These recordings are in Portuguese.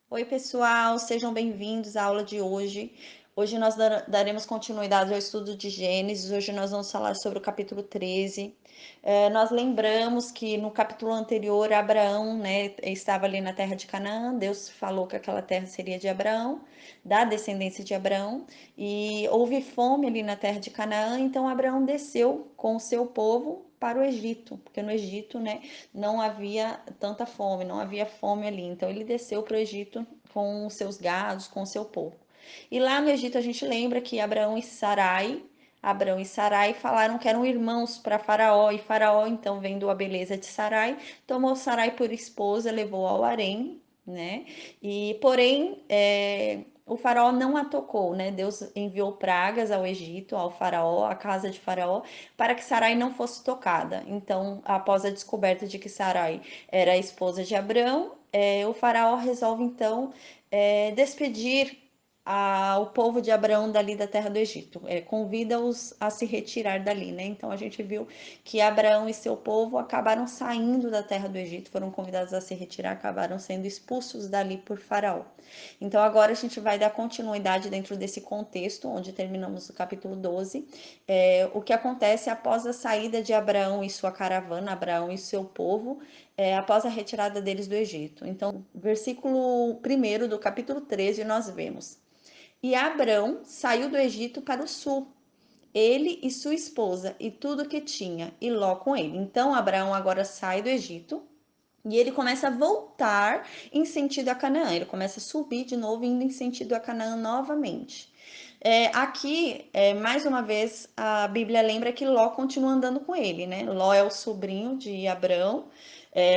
Oi, pessoal, sejam bem-vindos à aula de hoje. Hoje nós daremos continuidade ao estudo de Gênesis. Hoje nós vamos falar sobre o capítulo 13. Nós lembramos que no capítulo anterior, Abraão, né, estava ali na terra de Canaã. Deus falou que aquela terra seria de Abraão, da descendência de Abraão, e houve fome ali na terra de Canaã. Então Abraão desceu com o seu povo para o Egito, porque no Egito, né, não havia tanta fome, não havia fome ali. Então ele desceu para o Egito com os seus gados, com o seu povo. E lá no Egito a gente lembra que Abraão e Sarai falaram que eram irmãos para Faraó, e Faraó, então, vendo a beleza de Sarai, tomou Sarai por esposa, levou ao harém, né? E porém, o faraó não a tocou, né? Deus enviou pragas ao Egito, ao faraó, à casa de faraó, para que Sarai não fosse tocada. Então, após a descoberta de que Sarai era a esposa de Abrão, o faraó resolve então despedir o povo de Abraão dali da terra do Egito, convida-os a se retirar dali, né? Então a gente viu que Abraão e seu povo acabaram saindo da terra do Egito, foram convidados a se retirar, acabaram sendo expulsos dali por Faraó. Então agora a gente vai dar continuidade dentro desse contexto, onde terminamos o capítulo 12, o que acontece após a saída de Abraão e sua caravana, Abraão e seu povo, após a retirada deles do Egito. Então, versículo 1 do capítulo 13, nós vemos: E Abrão saiu do Egito para o sul, ele e sua esposa, e tudo que tinha, e Ló com ele. Então Abraão agora sai do Egito e ele começa a voltar em sentido a Canaã. Ele começa a subir de novo, indo em sentido a Canaã novamente. Aqui, mais uma vez, a Bíblia lembra que Ló continua andando com ele, né? Ló é o sobrinho de Abrão.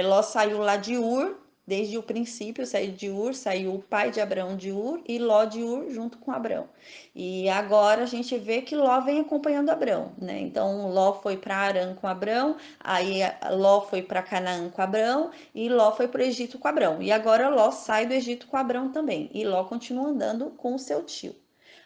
Ló saiu lá de Ur, desde o princípio, saiu de Ur, saiu o pai de Abrão de Ur e Ló de Ur junto com Abrão. E agora a gente vê que Ló vem acompanhando Abrão, né? Então Ló foi para Harã com Abrão, aí Ló foi para Canaã com Abrão e Ló foi para o Egito com Abrão. E agora Ló sai do Egito com Abrão também. E Ló continua andando com o seu tio.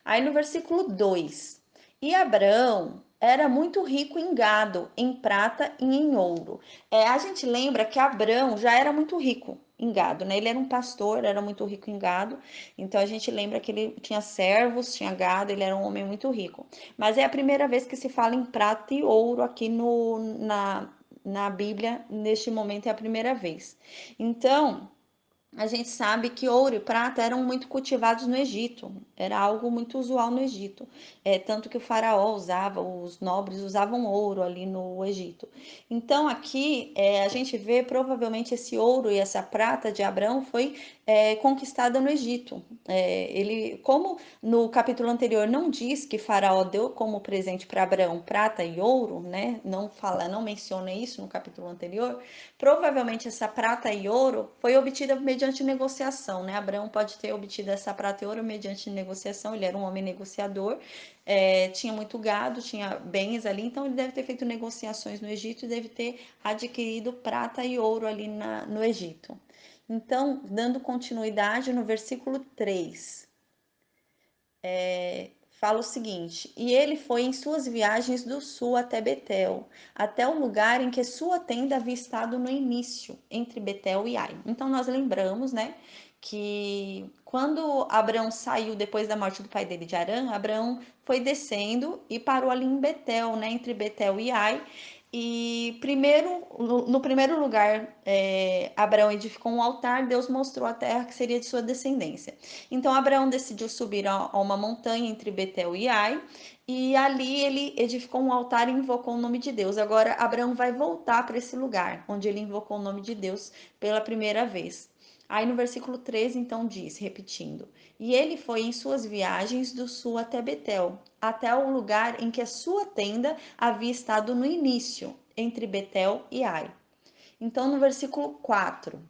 Aí no versículo 2: E Abraão era muito rico em gado, em prata e em ouro. A gente lembra que Abraão já era muito rico em gado, né? Ele era um pastor, era muito rico em gado. Então a gente lembra que ele tinha servos, tinha gado, ele era um homem muito rico. Mas é a primeira vez que se fala em prata e ouro aqui na Bíblia, neste momento é a primeira vez. Então, a gente sabe que ouro e prata eram muito cultivados no Egito, era algo muito usual no Egito. Tanto que o faraó usava, os nobres usavam ouro ali no Egito. Então aqui a gente vê provavelmente esse ouro e essa prata de Abraão foi conquistada no Egito. Como no capítulo anterior não diz que Faraó deu como presente para Abraão prata e ouro, né? Não fala, não menciona isso no capítulo anterior. Provavelmente essa prata e ouro foi obtida mediante negociação, né? Abraão pode ter obtido essa prata e ouro mediante negociação, ele era um homem negociador, tinha muito gado, tinha bens ali, então ele deve ter feito negociações no Egito e deve ter adquirido prata e ouro ali no Egito. Então, dando continuidade no versículo 3, fala o seguinte: E ele foi em suas viagens do sul até Betel, até o lugar em que sua tenda havia estado no início, entre Betel e Ai. Então nós lembramos, né, que quando Abraão saiu depois da morte do pai dele de Arã, Abraão foi descendo e parou ali em Betel, né, entre Betel e Ai. E no primeiro lugar, Abraão edificou um altar, Deus mostrou a terra que seria de sua descendência. Então Abraão decidiu subir a uma montanha entre Betel e Ai, e ali ele edificou um altar e invocou o nome de Deus. Agora Abraão vai voltar para esse lugar, onde ele invocou o nome de Deus pela primeira vez. Aí no versículo 13, então diz, repetindo: E ele foi em suas viagens do sul até Betel, até o lugar em que a sua tenda havia estado no início, entre Betel e Ai. Então no versículo 4,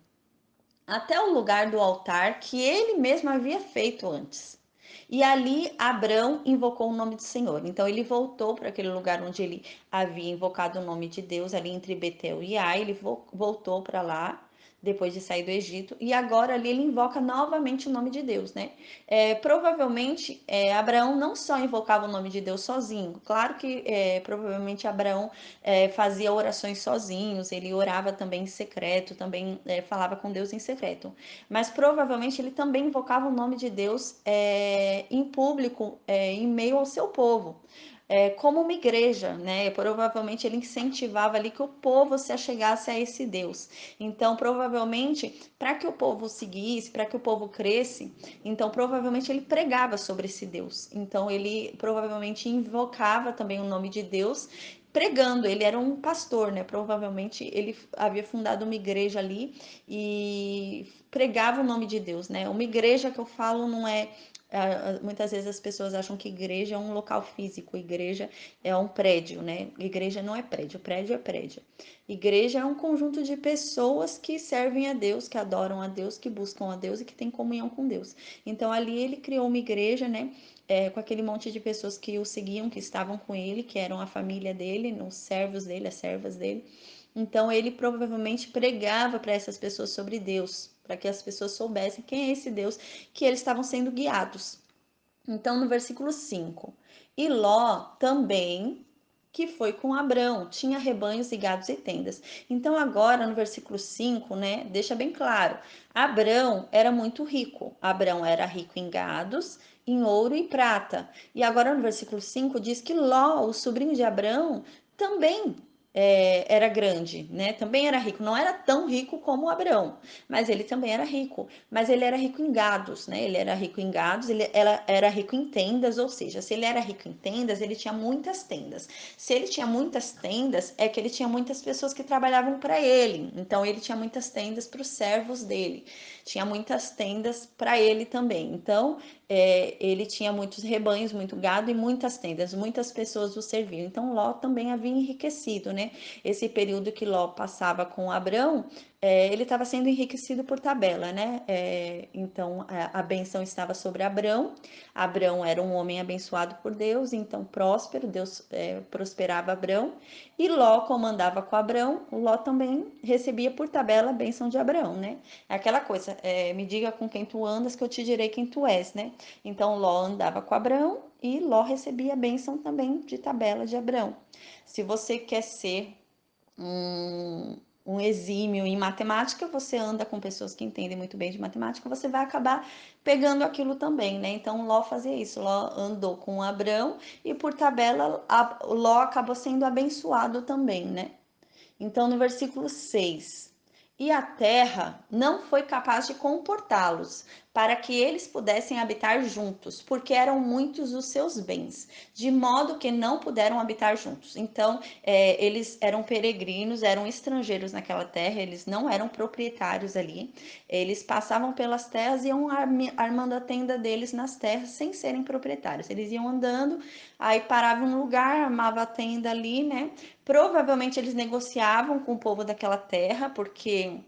até o lugar do altar que ele mesmo havia feito antes. E ali Abrão invocou o nome do Senhor. Então ele voltou para aquele lugar onde ele havia invocado o nome de Deus, ali entre Betel e Ai, ele voltou para lá, depois de sair do Egito, e agora ali ele invoca novamente o nome de Deus, né? Provavelmente Abraão não só invocava o nome de Deus sozinho, claro que provavelmente Abraão fazia orações sozinhos, ele orava também em secreto, também falava com Deus em secreto, mas provavelmente ele também invocava o nome de Deus em público, em meio ao seu povo. Como uma igreja, né? Provavelmente ele incentivava ali que o povo se achegasse a esse Deus. Então, provavelmente, para que o povo seguisse, para que o povo cresce, então provavelmente ele pregava sobre esse Deus. Então, ele provavelmente invocava também o nome de Deus, pregando. Ele era um pastor, né? Provavelmente ele havia fundado uma igreja ali e pregava o nome de Deus, né? Uma igreja que eu falo não é muitas vezes as pessoas acham que igreja é um local físico, igreja é um prédio, né? Igreja não é prédio, prédio é prédio. Igreja é um conjunto de pessoas que servem a Deus, que adoram a Deus, que buscam a Deus e que têm comunhão com Deus. Então ali ele criou uma igreja, né? Com aquele monte de pessoas que o seguiam, que estavam com ele, que eram a família dele, os servos dele, as servas dele. Então ele provavelmente pregava para essas pessoas sobre Deus, para que as pessoas soubessem quem é esse Deus que eles estavam sendo guiados. Então, no versículo 5, e Ló também, que foi com Abrão, tinha rebanhos e gados e tendas. Então, agora no versículo 5, né, deixa bem claro: Abrão era muito rico. Abrão era rico em gados, em ouro e prata. E agora no versículo 5 diz que Ló, o sobrinho de Abrão, também era grande, né? Também era rico. Não era tão rico como Abrão, mas ele também era rico. Mas ele era rico em gados, né? Ele era rico em gados, era rico em tendas, ou seja, se ele era rico em tendas, ele tinha muitas tendas. Se ele tinha muitas tendas, é que ele tinha muitas pessoas que trabalhavam para ele. Então ele tinha muitas tendas para os servos dele. Tinha muitas tendas para ele também. Então ele tinha muitos rebanhos, muito gado e muitas tendas, muitas pessoas o serviam. Então Ló também havia enriquecido, né? Esse período que Ló passava com Abrão, ele estava sendo enriquecido por tabela, né? Então a benção estava sobre Abrão. Abrão era um homem abençoado por Deus, então próspero, Deus prosperava Abrão. E Ló comandava com Abrão, Ló também recebia por tabela a bênção de Abrão, né? É aquela coisa, me diga com quem tu andas, que eu te direi quem tu és, né? Então Ló andava com Abrão e Ló recebia a bênção também de tabela de Abrão. Se você quer ser um exímio em matemática, você anda com pessoas que entendem muito bem de matemática, você vai acabar pegando aquilo também, né? Então Ló fazia isso, Ló andou com Abrão e por tabela Ló acabou sendo abençoado também, né? Então, no versículo 6, e a terra não foi capaz de comportá-los, para que eles pudessem habitar juntos, porque eram muitos os seus bens, de modo que não puderam habitar juntos. Então, eles eram peregrinos, eram estrangeiros naquela terra, eles não eram proprietários ali, eles passavam pelas terras e iam armando a tenda deles nas terras sem serem proprietários. Eles iam andando, aí parava em um lugar, armava a tenda ali, né? Provavelmente eles negociavam com o povo daquela terra, porque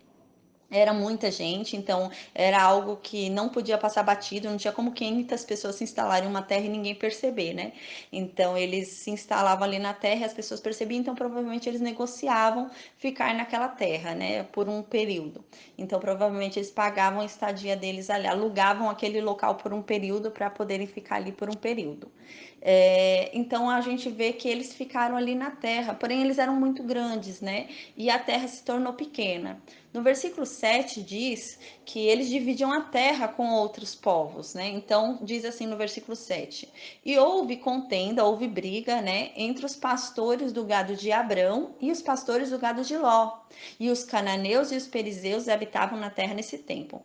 era muita gente, então era algo que não podia passar batido, não tinha como 500 pessoas se instalarem em uma terra e ninguém perceber, né? Então eles se instalavam ali na terra e as pessoas percebiam, então provavelmente eles negociavam ficar naquela terra, né, por um período. Então provavelmente eles pagavam a estadia deles ali, alugavam aquele local por um período para poderem ficar ali por um período. Então a gente vê que eles ficaram ali na terra, porém eles eram muito grandes, né? E a terra se tornou pequena. No versículo 7 diz que eles dividiam a terra com outros povos, né? Então diz assim no versículo 7: e houve contenda, houve briga, né, entre os pastores do gado de Abrão e os pastores do gado de Ló. E os cananeus e os perizeus habitavam na terra nesse tempo.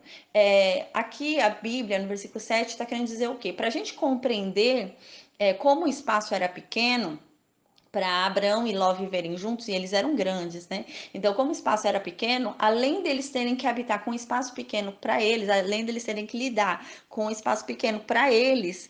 Aqui a Bíblia, no versículo 7, está querendo dizer o quê? Para a gente compreender como o espaço era pequeno, para Abrão e Ló viverem juntos, e eles eram grandes, né? Então, como o espaço era pequeno, além deles terem que habitar com um espaço pequeno para eles, além deles terem que lidar com um espaço pequeno para eles,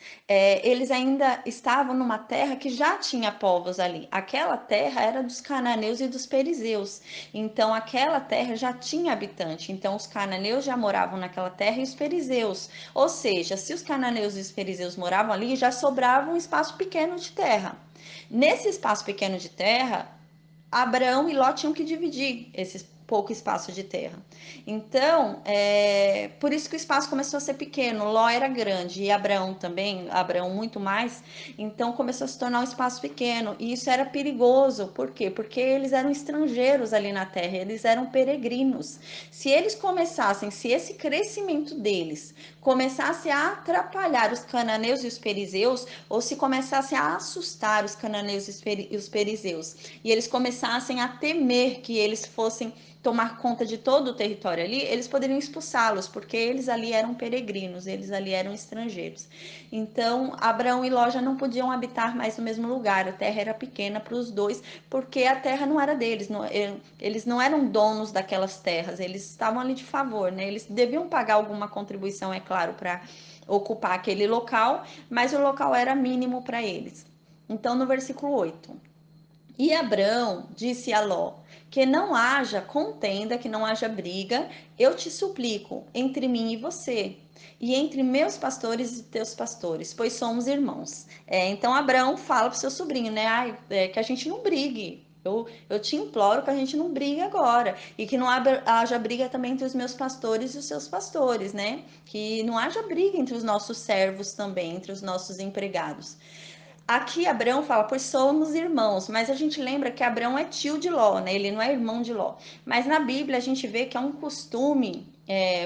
eles ainda estavam numa terra que já tinha povos ali. Aquela terra era dos cananeus e dos perizeus. Então, aquela terra já tinha habitante. Então, os cananeus já moravam naquela terra e os perizeus. Ou seja, se os cananeus e os perizeus moravam ali, já sobrava um espaço pequeno de terra. Nesse espaço pequeno de terra, Abraão e Ló tinham que dividir pouco espaço de terra. Então, por isso que o espaço começou a ser pequeno. Ló era grande e Abraão também, Abraão muito mais. Então, começou a se tornar um espaço pequeno. E isso era perigoso. Por quê? Porque eles eram estrangeiros ali na terra, eles eram peregrinos. Se eles começassem, se esse crescimento deles começasse a atrapalhar os cananeus e os perizeus, ou se começasse a assustar os cananeus e os perizeus, e eles começassem a temer que eles fossem tomar conta de todo o território ali, eles poderiam expulsá-los, porque eles ali eram peregrinos, eles ali eram estrangeiros. Então, Abraão e Ló já não podiam habitar mais no mesmo lugar, a terra era pequena para os dois, porque a terra não era deles, eles não eram donos daquelas terras, eles estavam ali de favor, né? Eles deviam pagar alguma contribuição, é claro, para ocupar aquele local, mas o local era mínimo para eles. Então, no versículo 8: e Abrão disse a Ló: que não haja contenda, que não haja briga, eu te suplico, entre mim e você, e entre meus pastores e teus pastores, pois somos irmãos. Então Abrão fala para o seu sobrinho, né? Que a gente não brigue. Eu te imploro que a gente não brigue agora. E que não haja briga também entre os meus pastores e os seus pastores, né? Que não haja briga entre os nossos servos também, entre os nossos empregados. Aqui Abrão fala, pois somos irmãos, mas a gente lembra que Abrão é tio de Ló, né? Ele não é irmão de Ló. Mas na Bíblia a gente vê que é um costume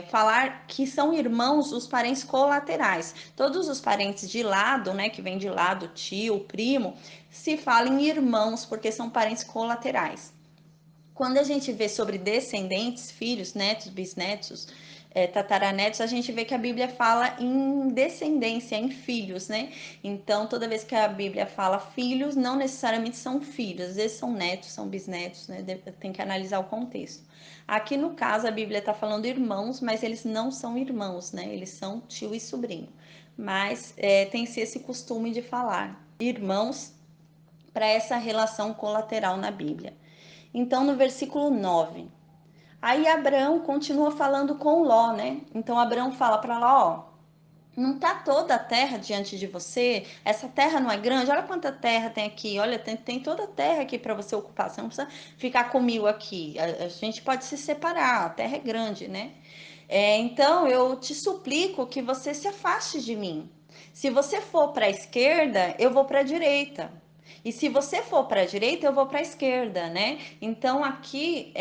falar que são irmãos os parentes colaterais. Todos os parentes de lado, né, que vem de lado, tio, primo, se falam em irmãos porque são parentes colaterais. Quando a gente vê sobre descendentes, filhos, netos, bisnetos, tataranetos, a gente vê que a Bíblia fala em descendência, em filhos, né? Então, toda vez que a Bíblia fala filhos, não necessariamente são filhos, às vezes são netos, são bisnetos, né? Tem que analisar o contexto. Aqui no caso, a Bíblia está falando irmãos, mas eles não são irmãos, né? Eles são tio e sobrinho. Mas tem-se esse costume de falar irmãos para essa relação colateral na Bíblia. Então, no versículo 9, aí Abraão continua falando com Ló, né? Então, Abraão fala para Ló, ó, não tá toda a terra diante de você? Essa terra não é grande? Olha quanta terra tem aqui. Olha, tem toda a terra aqui para você ocupar. Você não precisa ficar comigo aqui. A gente pode se separar. A terra é grande, né? Então, eu te suplico que você se afaste de mim. Se você for para a esquerda, eu vou para a direita. E se você for para a direita, eu vou para a esquerda, né? Então aqui,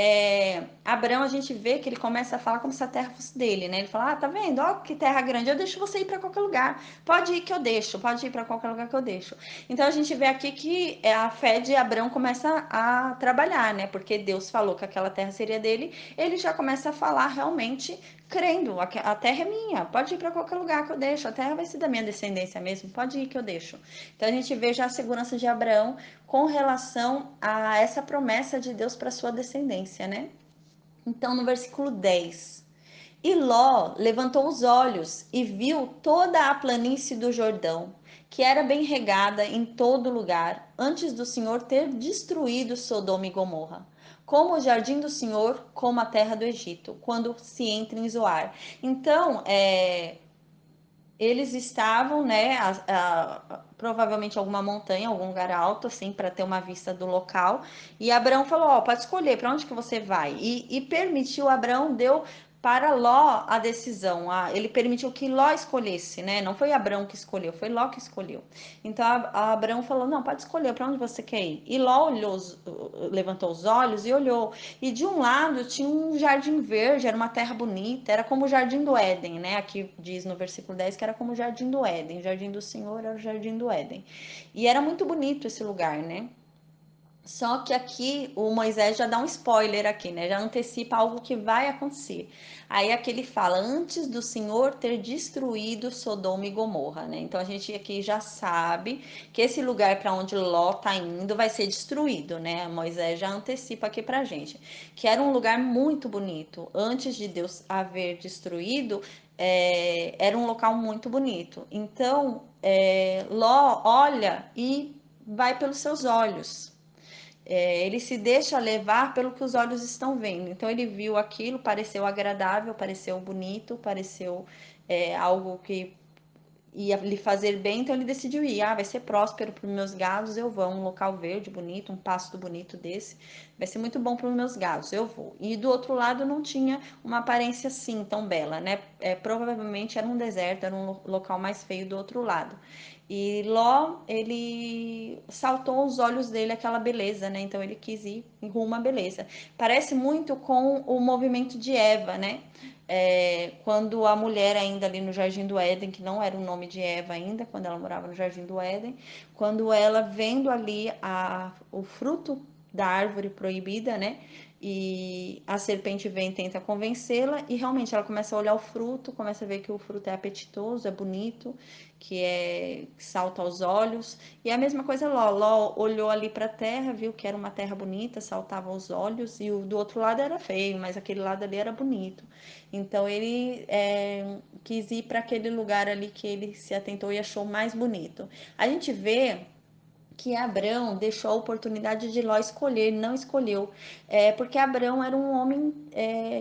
Abraão, a gente vê que ele começa a falar como se a terra fosse dele, né? Ele fala: ah, tá vendo? Ó, que terra grande, eu deixo você ir para qualquer lugar. Pode ir que eu deixo, pode ir para qualquer lugar que eu deixo. Então a gente vê aqui que a fé de Abraão começa a trabalhar, né? Porque Deus falou que aquela terra seria dele, ele já começa a falar realmente crendo, a terra é minha, pode ir para qualquer lugar que eu deixo, a terra vai ser da minha descendência mesmo, pode ir que eu deixo. Então a gente vê já a segurança de Abraão com relação a essa promessa de Deus para sua descendência, né? Então no versículo 10, e Ló levantou os olhos e viu toda a planície do Jordão, que era bem regada em todo lugar, antes do Senhor ter destruído Sodoma e Gomorra, como o jardim do Senhor, como a terra do Egito, quando se entra em Zoar. Então, eles estavam, né, provavelmente alguma montanha, algum lugar alto, assim, para ter uma vista do local. E Abraão falou: ó, pode escolher para onde que você vai. E permitiu, Abraão deu para Ló a decisão. Ele permitiu que Ló escolhesse, né? Não foi Abraão que escolheu, foi Ló que escolheu. Então Abraão falou: não, pode escolher para onde você quer ir. E Ló olhou, levantou os olhos e olhou. E de um lado tinha um jardim verde, era uma terra bonita, era como o jardim do Éden, né? Aqui diz no versículo 10 que era como o jardim do Éden, o jardim do Senhor era o jardim do Éden. E era muito bonito esse lugar, né? Só que aqui o Moisés já dá um spoiler aqui, né? Já antecipa algo que vai acontecer. Aí aqui ele fala, antes do Senhor ter destruído Sodoma e Gomorra, né? Então a gente aqui já sabe que esse lugar para onde Ló tá indo vai ser destruído, né? Moisés já antecipa aqui pra gente, que era um lugar muito bonito. Antes de Deus haver destruído, era um local muito bonito. Então, Ló olha e vai pelos seus olhos. Ele se deixa levar pelo que os olhos estão vendo. Então ele viu aquilo, pareceu agradável, pareceu bonito, pareceu algo que ia lhe fazer bem, então ele decidiu ir. Ah, vai ser próspero para os meus gados, eu vou. Um local verde, bonito, um pasto bonito desse, vai ser muito bom para os meus gados, eu vou. E do outro lado não tinha uma aparência assim tão bela, né? Provavelmente era um deserto, era um local mais feio do outro lado. E Ló, ele saltou aos olhos dele aquela beleza, né? Então ele quis ir rumo à beleza. Parece muito com o movimento de Eva, né? Quando a mulher ainda ali no Jardim do Éden, que não era o nome de Eva ainda, quando ela morava no Jardim do Éden, quando ela vendo ali o fruto da árvore proibida, né? E a serpente vem e tenta convencê-la, e realmente ela começa a olhar o fruto, começa a ver que o fruto é apetitoso, é bonito, que salta aos olhos. E a mesma coisa Ló olhou ali para a terra, viu que era uma terra bonita, saltava aos olhos, e o do outro lado era feio, mas aquele lado ali era bonito. Então ele quis ir para aquele lugar ali que ele se atentou e achou mais bonito. A gente vê que Abrão deixou a oportunidade de Ló escolher, não escolheu, porque Abrão era um homem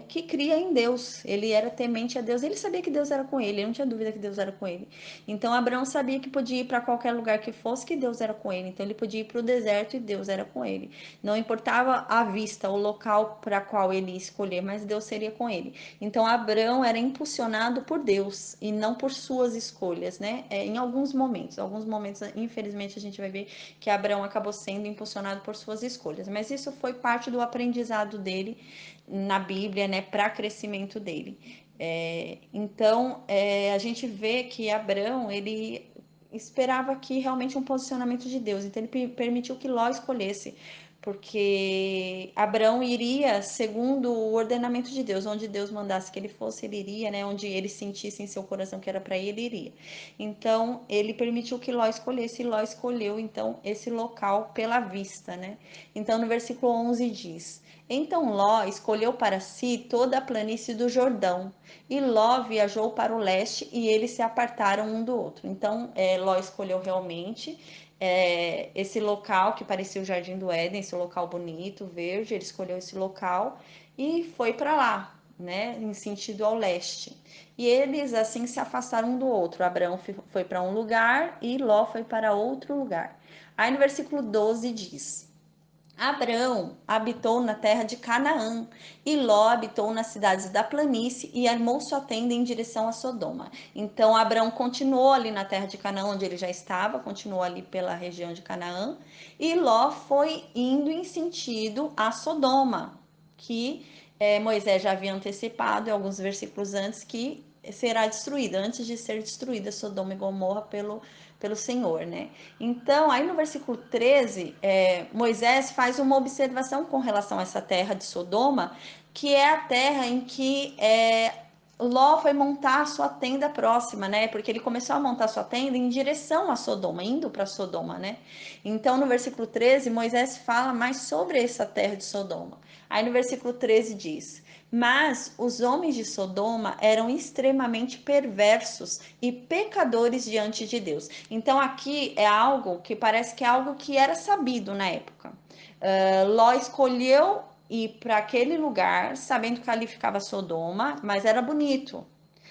que cria em Deus, ele era temente a Deus, ele sabia que Deus era com ele não tinha dúvida que Deus era com ele. Então Abrão sabia que podia ir para qualquer lugar que fosse, que Deus era com ele, então ele podia ir para o deserto e Deus era com ele. Não importava a vista, o local para qual ele ia escolher, mas Deus seria com ele. Então Abrão era impulsionado por Deus e não por suas escolhas, né? Em alguns momentos, infelizmente, a gente vai ver que Abraão acabou sendo impulsionado por suas escolhas. Mas isso foi parte do aprendizado dele na Bíblia, né, para crescimento dele. A gente vê que Abraão, ele esperava aqui realmente um posicionamento de Deus, então ele permitiu que Ló escolhesse, porque Abraão iria segundo o ordenamento de Deus, onde Deus mandasse que ele fosse, ele iria, né? Onde ele sentisse em seu coração que era para ele, ele iria. Então, ele permitiu que Ló escolhesse, e Ló escolheu, então, esse local pela vista, né? Então, no versículo 11 diz: Então Ló escolheu para si toda a planície do Jordão, e Ló viajou para o leste, e eles se apartaram um do outro. Então, Ló escolheu realmente esse local que parecia o Jardim do Éden, esse local bonito, verde, ele escolheu esse local e foi para lá, né, em sentido ao leste. E eles assim se afastaram um do outro. Abraão foi para um lugar e Ló foi para outro lugar. Aí no versículo 12 diz: Abrão habitou na terra de Canaã, e Ló habitou nas cidades da planície e armou sua tenda em direção a Sodoma. Então Abrão continuou ali na terra de Canaã, onde ele já estava, continuou ali pela região de Canaã, e Ló foi indo em sentido a Sodoma, que Moisés já havia antecipado em alguns versículos antes que será destruída, antes de ser destruída Sodoma e Gomorra pelo Senhor, né? Então, aí no versículo 13, Moisés faz uma observação com relação a essa terra de Sodoma, que é a terra em que Ló foi montar a sua tenda próxima, né? Porque ele começou a montar a sua tenda em direção a Sodoma, indo para Sodoma, né? Então, no versículo 13, Moisés fala mais sobre essa terra de Sodoma. Aí no versículo 13 diz: Mas os homens de Sodoma eram extremamente perversos e pecadores diante de Deus. Então aqui é algo que parece que é algo que era sabido na época. Ló escolheu ir para aquele lugar, sabendo que ali ficava Sodoma, mas era bonito.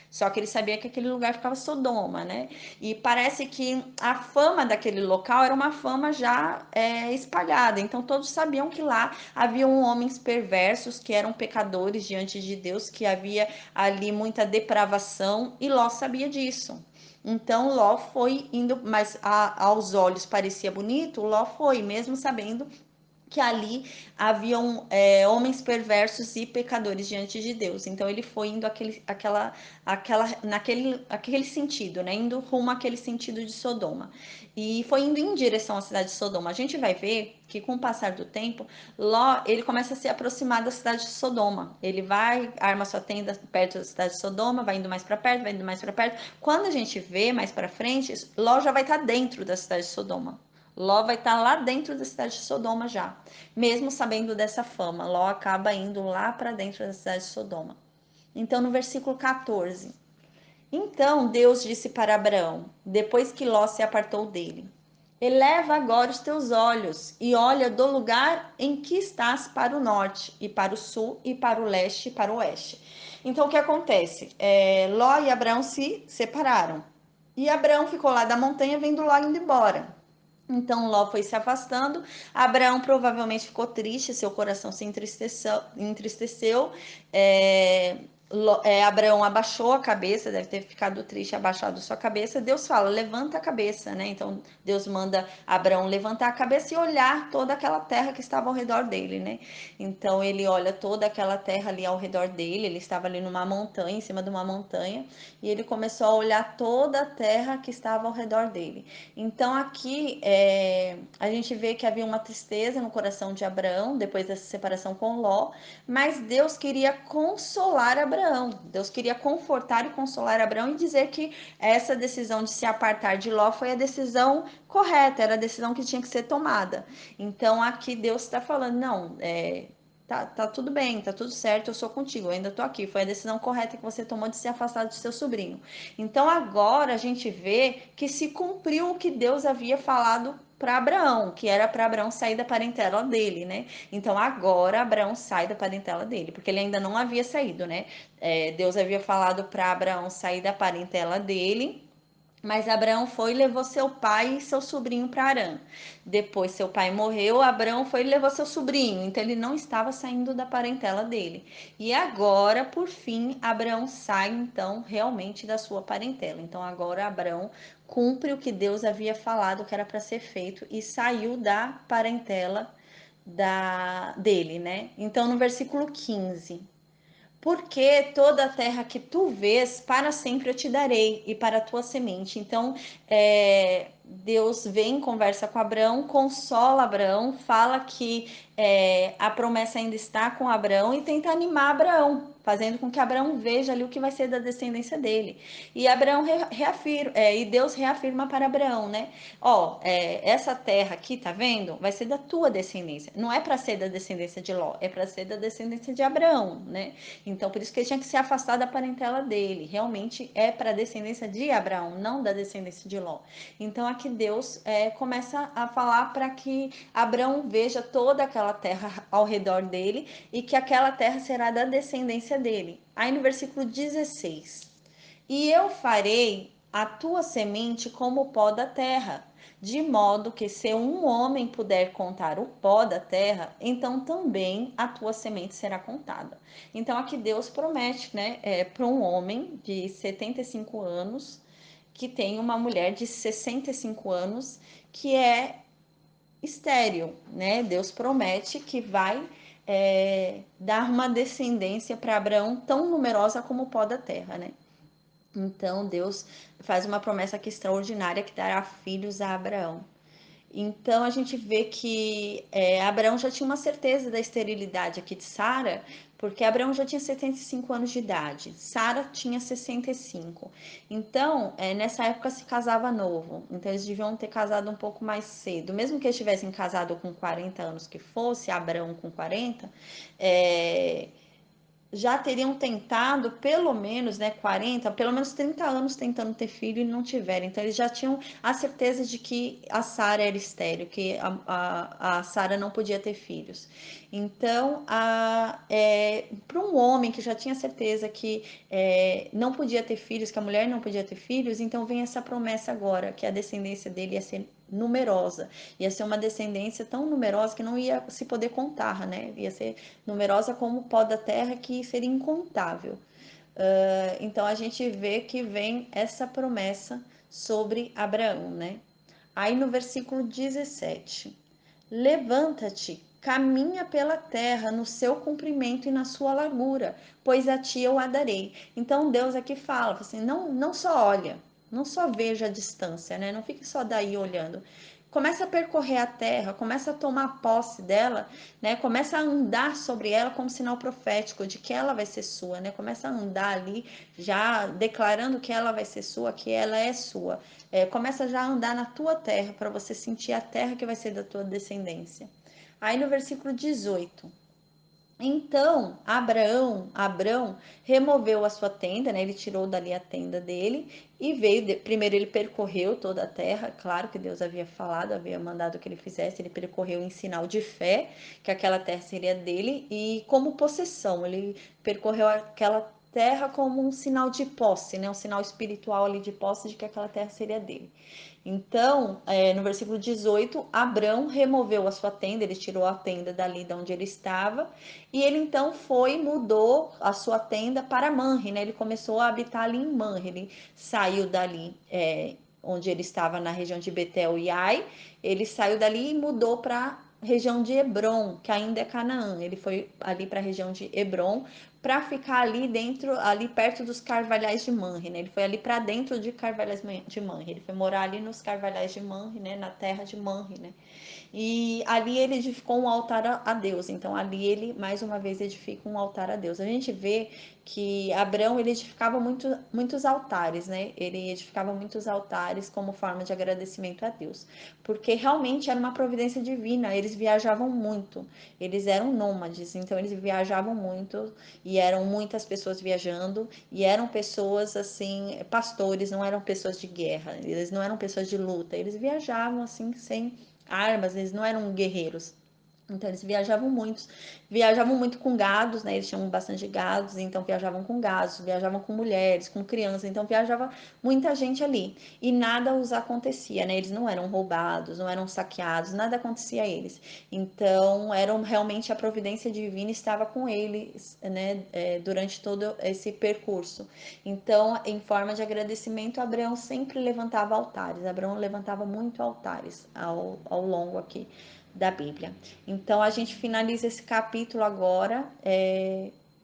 Só que ele sabia que aquele lugar ficava Sodoma, né? E parece que a fama daquele local era uma fama já espalhada. Então todos sabiam que lá haviam homens perversos que eram pecadores diante de Deus, que havia ali muita depravação, e Ló sabia disso. Então Ló foi indo, mas aos olhos parecia bonito, Ló foi, mesmo sabendo que ali haviam homens perversos e pecadores diante de Deus. Então ele foi indo naquele sentido, né? Indo rumo àquele sentido de Sodoma. E foi indo em direção à cidade de Sodoma. A gente vai ver que com o passar do tempo, Ló, ele começa a se aproximar da cidade de Sodoma. Ele vai, arma sua tenda perto da cidade de Sodoma, vai indo mais para perto, vai indo mais para perto. Quando a gente vê mais para frente, Ló já vai estar dentro da cidade de Sodoma. Ló vai estar lá dentro da cidade de Sodoma já. Mesmo sabendo dessa fama, Ló acaba indo lá para dentro da cidade de Sodoma. Então, no versículo 14: Então Deus disse para Abraão, depois que Ló se apartou dele: Eleva agora os teus olhos e olha do lugar em que estás para o norte, e para o sul, e para o leste, e para o oeste. Então, o que acontece? Ló e Abraão se separaram. E Abraão ficou lá da montanha vendo Ló indo embora. Então Ló foi se afastando. Abraão provavelmente ficou triste, seu coração se entristeceu. É, Abraão abaixou a cabeça, deve ter ficado triste, abaixado sua cabeça. Deus fala, levanta a cabeça, né? Então Deus manda Abraão levantar a cabeça e olhar toda aquela terra que estava ao redor dele, né? Então ele olha toda aquela terra ali ao redor dele. Ele estava ali numa montanha, em cima de uma montanha, e ele começou a olhar toda a terra que estava ao redor dele. Então aqui a gente vê que havia uma tristeza no coração de Abraão depois dessa separação com Ló, mas Deus queria consolar Abraão. Deus queria confortar e consolar Abraão e dizer que essa decisão de se apartar de Ló foi a decisão correta, era a decisão que tinha que ser tomada. Então aqui Deus está falando, não, tá tudo bem, tá tudo certo, eu sou contigo, eu ainda tô aqui. Foi a decisão correta que você tomou de se afastar do seu sobrinho. Então agora a gente vê que se cumpriu o que Deus havia falado para Abraão, que era para Abraão sair da parentela dele, né? Então agora Abraão sai da parentela dele, porque ele ainda não havia saído, né? Deus havia falado para Abraão sair da parentela dele, mas Abraão foi e levou seu pai e seu sobrinho para Harã. Depois seu pai morreu, Abraão foi e levou seu sobrinho. Então ele não estava saindo da parentela dele. E agora, por fim, Abraão sai então realmente da sua parentela. Então agora Abraão cumpre o que Deus havia falado que era para ser feito e saiu da parentela dele, né? Então no versículo 15, porque toda a terra que tu vês, para sempre eu te darei, e para a tua semente. Então, Deus vem, conversa com Abraão, consola Abraão, fala que a promessa ainda está com Abraão e tenta animar Abraão, fazendo com que Abraão veja ali o que vai ser da descendência dele. E Abraão reafirma, e Deus reafirma para Abraão, né? Ó, essa terra aqui, tá vendo? Vai ser da tua descendência. Não é para ser da descendência de Ló, é para ser da descendência de Abraão, né? Então, por isso que ele tinha que se afastar da parentela dele. Realmente é para a descendência de Abraão, não da descendência de Ló. Então, aqui Deus começa a falar para que Abraão veja toda aquela terra ao redor dele e que aquela terra será da descendência dele. Aí no versículo 16: E eu farei a tua semente como o pó da terra, de modo que se um homem puder contar o pó da terra, então também a tua semente será contada. Então aqui Deus promete, né, para um homem de 75 anos que tem uma mulher de 65 anos que é estéril, né? Deus promete que vai dar uma descendência para Abraão tão numerosa como o pó da terra, né? Então Deus faz uma promessa aqui extraordinária que dará filhos a Abraão. Então a gente vê que Abraão já tinha uma certeza da esterilidade aqui de Sara, porque Abraão já tinha 75 anos de idade, Sara tinha 65. Então, nessa época se casava novo, então eles deviam ter casado um pouco mais cedo. Mesmo que eles tivessem casado com 40 anos que fosse, Abraão com 40, é, já teriam tentado pelo menos, né, 40, pelo menos 30 anos tentando ter filho e não tiveram. Então eles já tinham a certeza de que a Sara era estéril, que a Sara não podia ter filhos. Então, para um homem que já tinha certeza que não podia ter filhos, que a mulher não podia ter filhos, então vem essa promessa agora, que a descendência dele ia ser numerosa, ia ser uma descendência tão numerosa que não ia se poder contar, né? Ia ser numerosa como o pó da terra, que seria incontável. Então a gente vê que vem essa promessa sobre Abraão, né? Aí no versículo 17: Levanta-te, caminha pela terra no seu comprimento e na sua largura, pois a ti eu a darei. Então Deus aqui fala assim: não só olha, não só veja a distância, né? Não fique só daí olhando. Começa a percorrer a terra, começa a tomar posse dela, né? Começa a andar sobre ela como sinal profético de que ela vai ser sua, né? Começa a andar ali já declarando que ela vai ser sua, que ela é sua. Começa já a andar na tua terra para você sentir a terra que vai ser da tua descendência. Aí no versículo 18: Então Abrão removeu a sua tenda, né? Ele tirou dali a tenda dele e veio. Primeiro ele percorreu toda a terra, claro que Deus havia falado, havia mandado que ele fizesse. Ele percorreu em sinal de fé, que aquela terra seria dele, e como possessão, ele percorreu aquela terra como um sinal de posse, né? Um sinal espiritual ali de posse de que aquela terra seria dele. Então, no versículo 18, Abrão removeu a sua tenda, ele tirou a tenda dali de onde ele estava, e ele então foi e mudou a sua tenda para Manre, né? Ele começou a habitar ali em Manre, ele saiu dali, onde ele estava na região de Betel e Ai, ele saiu dali e mudou para região de Hebron, que ainda é Canaã. Ele foi ali para a região de Hebron para ficar ali dentro, ali perto dos Carvalhais de Manre, né? Ele foi ali para dentro de Carvalhais de Manre. Ele foi morar ali nos Carvalhais de Manre, né? Na terra de Manre, né? E ali ele edificou um altar a Deus. Então ali ele mais uma vez edifica um altar a Deus. A gente vê que Abraão ele edificava muitos altares, né? Ele edificava muitos altares como forma de agradecimento a Deus, porque realmente era uma providência divina. Eles viajavam muito, eles eram nômades, então eles viajavam muito e eram muitas pessoas viajando e eram pessoas assim, pastores, não eram pessoas de guerra, eles não eram pessoas de luta, eles viajavam assim sem armas, eles não eram guerreiros. Então eles viajavam muito com gados, né? Eles tinham bastante gados, então viajavam com gados, viajavam com mulheres, com crianças, então viajava muita gente ali e nada os acontecia, né? Eles não eram roubados, não eram saqueados, nada acontecia a eles. Então eram realmente a providência divina estava com eles, né? Durante todo esse percurso. Então, em forma de agradecimento, Abraão sempre levantava altares. Abraão levantava muito altares ao longo aqui da Bíblia. Então a gente finaliza esse capítulo agora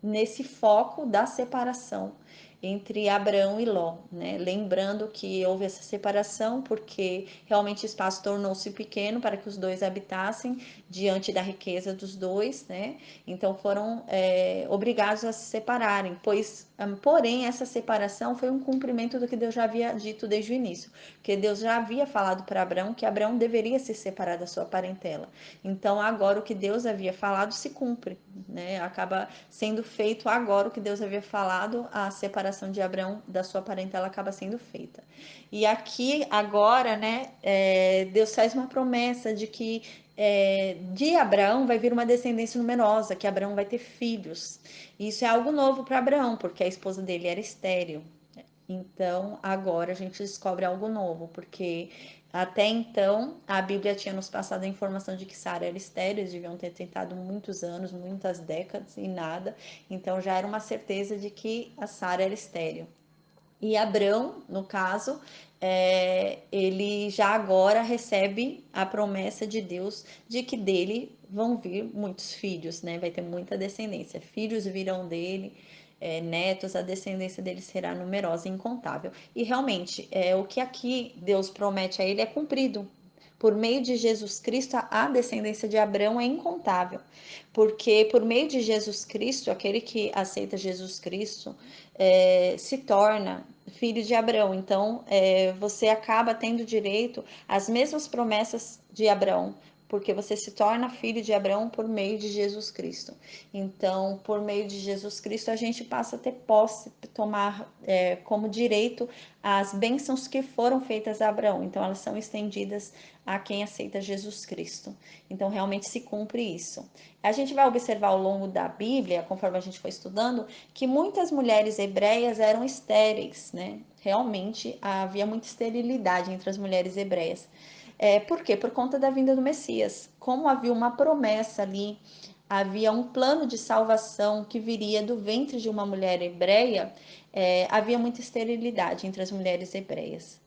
nesse foco da separação entre Abraão e Ló, né? Lembrando que houve essa separação porque realmente o espaço tornou-se pequeno para que os dois habitassem diante da riqueza dos dois, né? Então foram obrigados a se separarem, porém essa separação foi um cumprimento do que Deus já havia dito desde o início, porque Deus já havia falado para Abraão que Abraão deveria se separar da sua parentela. Então agora o que Deus havia falado se cumpre, né? Acaba sendo feito agora o que Deus havia falado, a separação de Abraão da sua parentela acaba sendo feita. E aqui agora, né, Deus faz uma promessa de que de Abraão vai vir uma descendência numerosa, que Abraão vai ter filhos. Isso é algo novo para Abraão, porque a esposa dele era estéril. Então, agora a gente descobre algo novo, porque até então a Bíblia tinha nos passado a informação de que Sara era estéril, eles deviam ter tentado muitos anos, muitas décadas e nada. Então já era uma certeza de que a Sara era estéril. E Abrão, no caso, ele já agora recebe a promessa de Deus de que dele vão vir muitos filhos, né? Vai ter muita descendência. Filhos virão dele, netos, a descendência dele será numerosa e incontável. E realmente, o que aqui Deus promete a ele é cumprido. Por meio de Jesus Cristo, a descendência de Abraão é incontável, porque por meio de Jesus Cristo, aquele que aceita Jesus Cristo se torna filho de Abraão. Então, você acaba tendo direito às mesmas promessas de Abraão, porque você se torna filho de Abraão por meio de Jesus Cristo. Então, por meio de Jesus Cristo, a gente passa a ter posse, tomar como direito as bênçãos que foram feitas a Abraão. Então, elas são estendidas a quem aceita Jesus Cristo. Então, realmente se cumpre isso. A gente vai observar ao longo da Bíblia, conforme a gente foi estudando, que muitas mulheres hebreias eram estéreis, né? Realmente havia muita esterilidade entre as mulheres hebreias. Por quê? Por conta da vinda do Messias. Como havia uma promessa ali, havia um plano de salvação que viria do ventre de uma mulher hebreia, havia muita esterilidade entre as mulheres hebreias.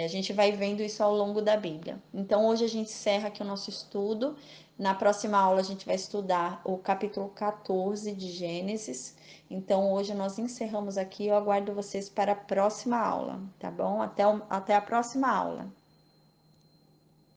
A gente vai vendo isso ao longo da Bíblia. Então, hoje a gente encerra aqui o nosso estudo. Na próxima aula, a gente vai estudar o capítulo 14 de Gênesis. Então, hoje nós encerramos aqui. Eu aguardo vocês para a próxima aula, tá bom? Até a próxima aula.